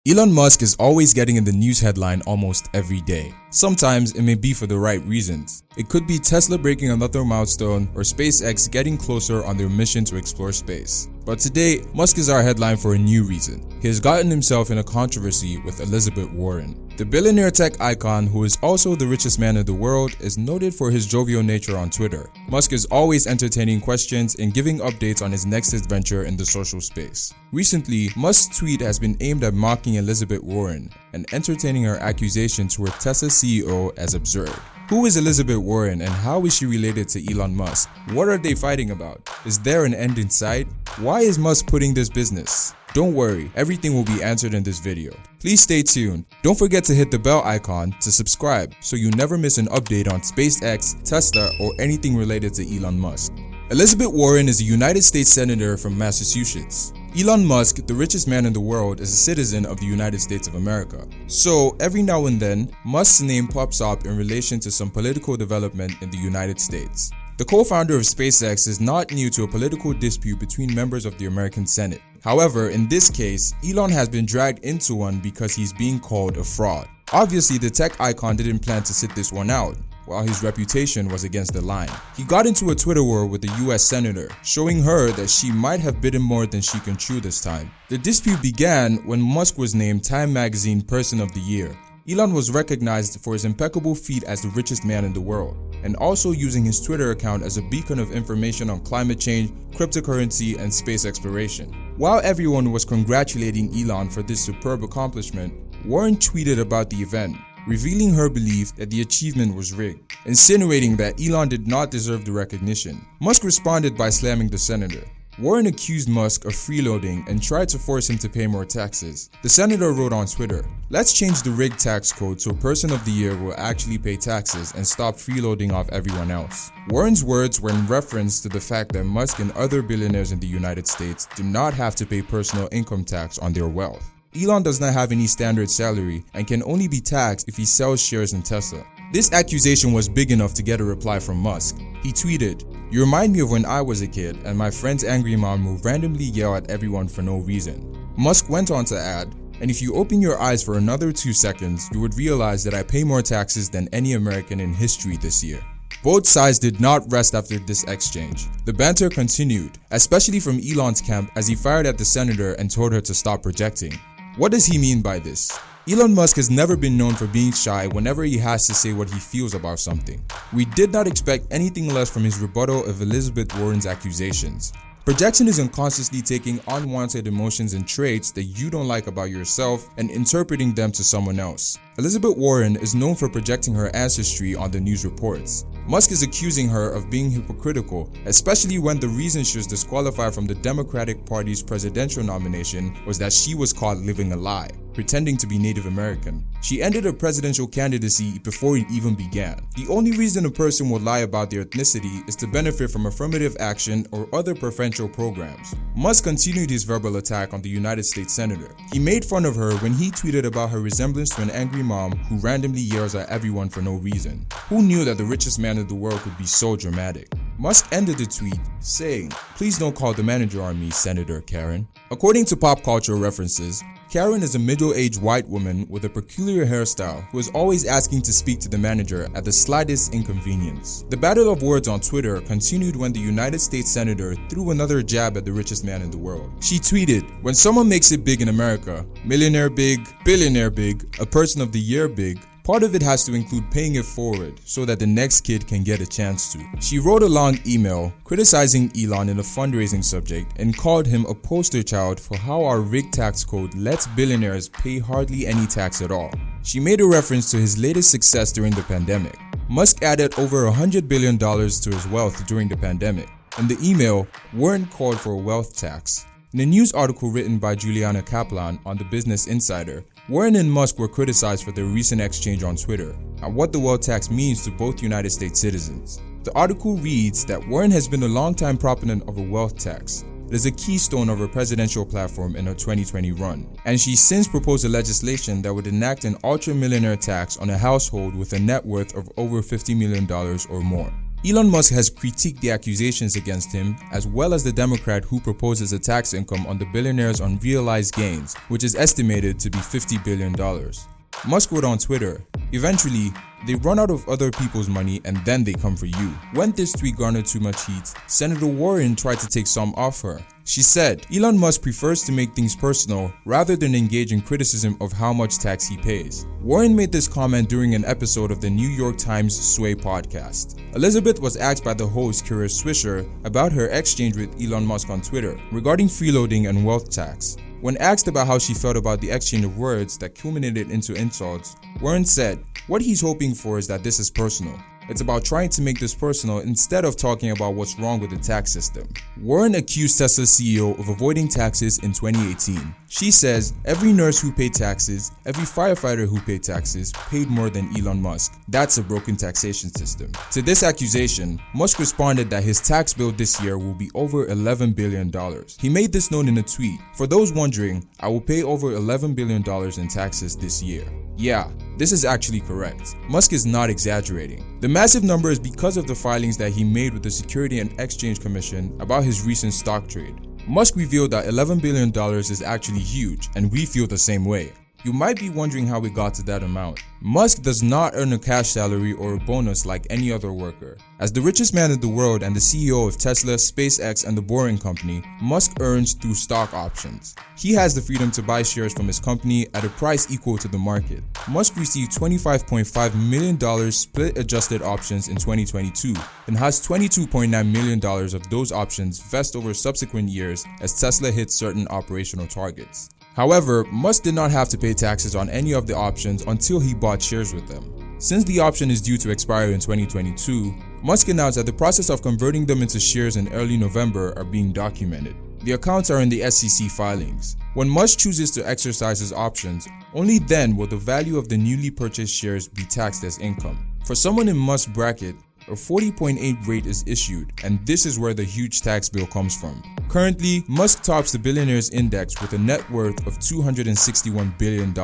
Elon Musk is always getting in the news headline almost every day. Sometimes it may be for the right reasons. It could be Tesla breaking another milestone or SpaceX getting closer on their mission to explore space. But today, Musk is our headline for a new reason. He has gotten himself in a controversy with Elizabeth Warren. The billionaire tech icon, who is also the richest man in the world, is noted for his jovial nature on Twitter. Musk is always entertaining questions and giving updates on his next adventure in the social space. Recently, Musk's tweet has been aimed at mocking Elizabeth Warren and entertaining her accusation toward Tesla CEO as absurd. Who is Elizabeth Warren and how is she related to Elon Musk? What are they fighting about? Is there an end in sight? Why is Musk putting this business? Don't worry, everything will be answered in this video. Please stay tuned. Don't forget to hit the bell icon to subscribe so you never miss an update on SpaceX, Tesla, or anything related to Elon Musk. Elizabeth Warren is a United States Senator from Massachusetts. Elon Musk, the richest man in the world, is a citizen of the United States of America. So, every now and then, Musk's name pops up in relation to some political development in the United States. The co-founder of SpaceX is not new to a political dispute between members of the American Senate. However, in this case, Elon has been dragged into one because he's being called a fraud. Obviously, the tech icon didn't plan to sit this one out, while his reputation was against the line. He got into a Twitter war with the US Senator, showing her that she might have bitten more than she can chew this time. The dispute began when Musk was named Time Magazine Person of the Year. Elon was recognized for his impeccable feat as the richest man in the world, and also using his Twitter account as a beacon of information on climate change, cryptocurrency, and space exploration. While everyone was congratulating Elon for this superb accomplishment, Warren tweeted about the event, revealing her belief that the achievement was rigged, insinuating that Elon did not deserve the recognition. Musk responded by slamming the senator. Warren accused Musk of freeloading and tried to force him to pay more taxes. The senator wrote on Twitter, "Let's change the rigged tax code so Person of the Year will actually pay taxes and stop freeloading off everyone else." Warren's words were in reference to the fact that Musk and other billionaires in the United States do not have to pay personal income tax on their wealth. Elon does not have any standard salary and can only be taxed if he sells shares in Tesla. This accusation was big enough to get a reply from Musk. He tweeted, "You remind me of when I was a kid and my friend's angry mom would randomly yell at everyone for no reason." Musk went on to add, "And if you open your eyes for another 2 seconds, you would realize that I pay more taxes than any American in history this year." Both sides did not rest after this exchange. The banter continued, especially from Elon's camp as he fired at the senator and told her to stop projecting. What does he mean by this? Elon Musk has never been known for being shy whenever he has to say what he feels about something. We did not expect anything less from his rebuttal of Elizabeth Warren's accusations. Projection is unconsciously taking unwanted emotions and traits that you don't like about yourself and interpreting them to someone else. Elizabeth Warren is known for projecting her ancestry on the news reports. Musk is accusing her of being hypocritical, especially when the reason she was disqualified from the Democratic Party's presidential nomination was that she was caught living a lie, pretending to be Native American. She ended her presidential candidacy before it even began. The only reason a person would lie about their ethnicity is to benefit from affirmative action or other preferential programs. Musk continued his verbal attack on the United States Senator. He made fun of her when he tweeted about her resemblance to an angry mom who randomly yells at everyone for no reason. Who knew that the richest man in the world could be so dramatic? Musk ended the tweet saying, "Please don't call the manager on me, Senator Karen." According to pop culture references, Karen is a middle-aged white woman with a peculiar hairstyle who is always asking to speak to the manager at the slightest inconvenience. The battle of words on Twitter continued when the United States Senator threw another jab at the richest man in the world. She tweeted, "When someone makes it big in America, millionaire big, billionaire big, a person of the year big, part of it has to include paying it forward so that the next kid can get a chance to." She wrote a long email criticizing Elon in a fundraising subject and called him a poster child for how our rigged tax code lets billionaires pay hardly any tax at all. She made a reference to his latest success during the pandemic. Musk added over $100 billion to his wealth during the pandemic. In the email, Warren called for a wealth tax. In a news article written by Juliana Kaplan on the Business Insider, Warren and Musk were criticized for their recent exchange on Twitter and what the wealth tax means to both United States citizens. The article reads that Warren has been a longtime proponent of a wealth tax. It is a keystone of her presidential platform in her 2020 run, and she since proposed a legislation that would enact an ultra-millionaire tax on a household with a net worth of over $50 million or more. Elon Musk has critiqued the accusations against him, as well as the Democrat who proposes a tax income on the billionaire's unrealized gains, which is estimated to be $50 billion. Musk wrote on Twitter, "Eventually, they run out of other people's money and then they come for you." When this tweet garnered too much heat, Senator Warren tried to take some off her. She said, Elon Musk prefers to make things personal rather than engage in criticism of how much tax he pays. Warren made this comment during an episode of the New York Times Sway podcast. Elizabeth was asked by the host, Kara Swisher, about her exchange with Elon Musk on Twitter regarding freeloading and wealth tax. When asked about how she felt about the exchange of words that culminated into insults, Warren said, "What he's hoping for is that this is personal. It's about trying to make this personal instead of talking about what's wrong with the tax system." Warren accused Tesla's CEO of avoiding taxes in 2018. She says, "Every nurse who paid taxes, every firefighter who paid taxes, paid more than Elon Musk. That's a broken taxation system." To this accusation, Musk responded that his tax bill this year will be over $11 billion. He made this known in a tweet, "For those wondering, I will pay over $11 billion in taxes this year." Yeah, this is actually correct. Musk is not exaggerating. The massive number is because of the filings that he made with the Security and Exchange Commission about his recent stock trade. Musk revealed that $11 billion is actually huge, and we feel the same way. You might be wondering how we got to that amount. Musk does not earn a cash salary or a bonus like any other worker. As the richest man in the world and the CEO of Tesla, SpaceX, and the Boring Company, Musk earns through stock options. He has the freedom to buy shares from his company at a price equal to the market. Musk received $25.5 million split-adjusted options in 2022 and has $22.9 million of those options vest over subsequent years as Tesla hits certain operational targets. However, Musk did not have to pay taxes on any of the options until he bought shares with them. Since the option is due to expire in 2022, Musk announced that the process of converting them into shares in early November are being documented. The accounts are in the SEC filings. When Musk chooses to exercise his options, only then will the value of the newly purchased shares be taxed as income. For someone in Musk's bracket, a 40.8 rate is issued, and this is where the huge tax bill comes from. Currently, Musk tops the billionaires index with a net worth of $261 billion.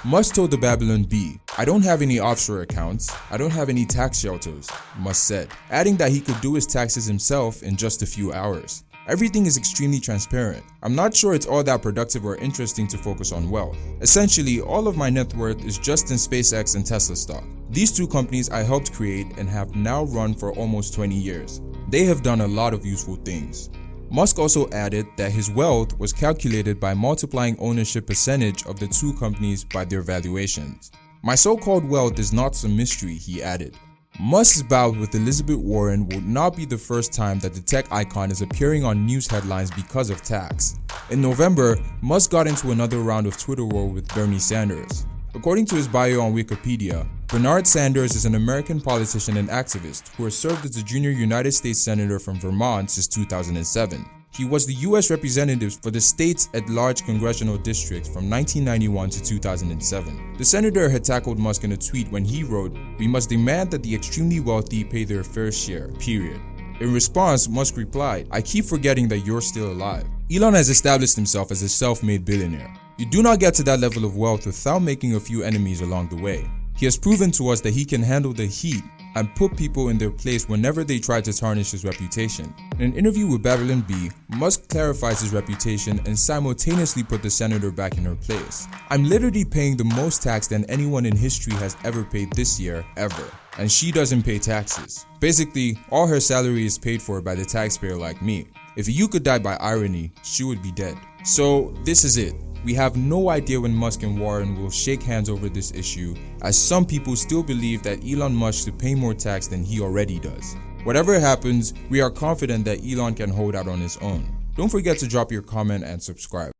Musk told the Babylon Bee, "I don't have any offshore accounts, I don't have any tax shelters," Musk said, adding that he could do his taxes himself in just a few hours. "Everything is extremely transparent. I'm not sure it's all that productive or interesting to focus on wealth. Essentially, all of my net worth is just in SpaceX and Tesla stock. These two companies I helped create and have now run for almost 20 years. They have done a lot of useful things." Musk also added that his wealth was calculated by multiplying ownership percentage of the two companies by their valuations. "My so-called wealth is not some mystery," he added. Musk's bout with Elizabeth Warren would not be the first time that the tech icon is appearing on news headlines because of tax. In November, Musk got into another round of Twitter war with Bernie Sanders. According to his bio on Wikipedia, Bernard Sanders is an American politician and activist who has served as a junior United States Senator from Vermont since 2007. He was the U.S. representative for the state's at-large congressional districts from 1991 to 2007. The senator had tackled Musk in a tweet when he wrote, "We must demand that the extremely wealthy pay their fair share, period." In response, Musk replied, "I keep forgetting that you're still alive." Elon has established himself as a self-made billionaire. You do not get to that level of wealth without making a few enemies along the way. He has proven to us that he can handle the heat and put people in their place whenever they try to tarnish his reputation. In an interview with Babylon Bee, Musk clarifies his reputation and simultaneously put the senator back in her place. "I'm literally paying the most tax than anyone in history has ever paid this year, ever. And she doesn't pay taxes. Basically, all her salary is paid for by the taxpayer like me. If you could die by irony, she would be dead." So this is it. We have no idea when Musk and Warren will shake hands over this issue, as some people still believe that Elon Musk should pay more tax than he already does. Whatever happens, we are confident that Elon can hold out on his own. Don't forget to drop your comment and subscribe.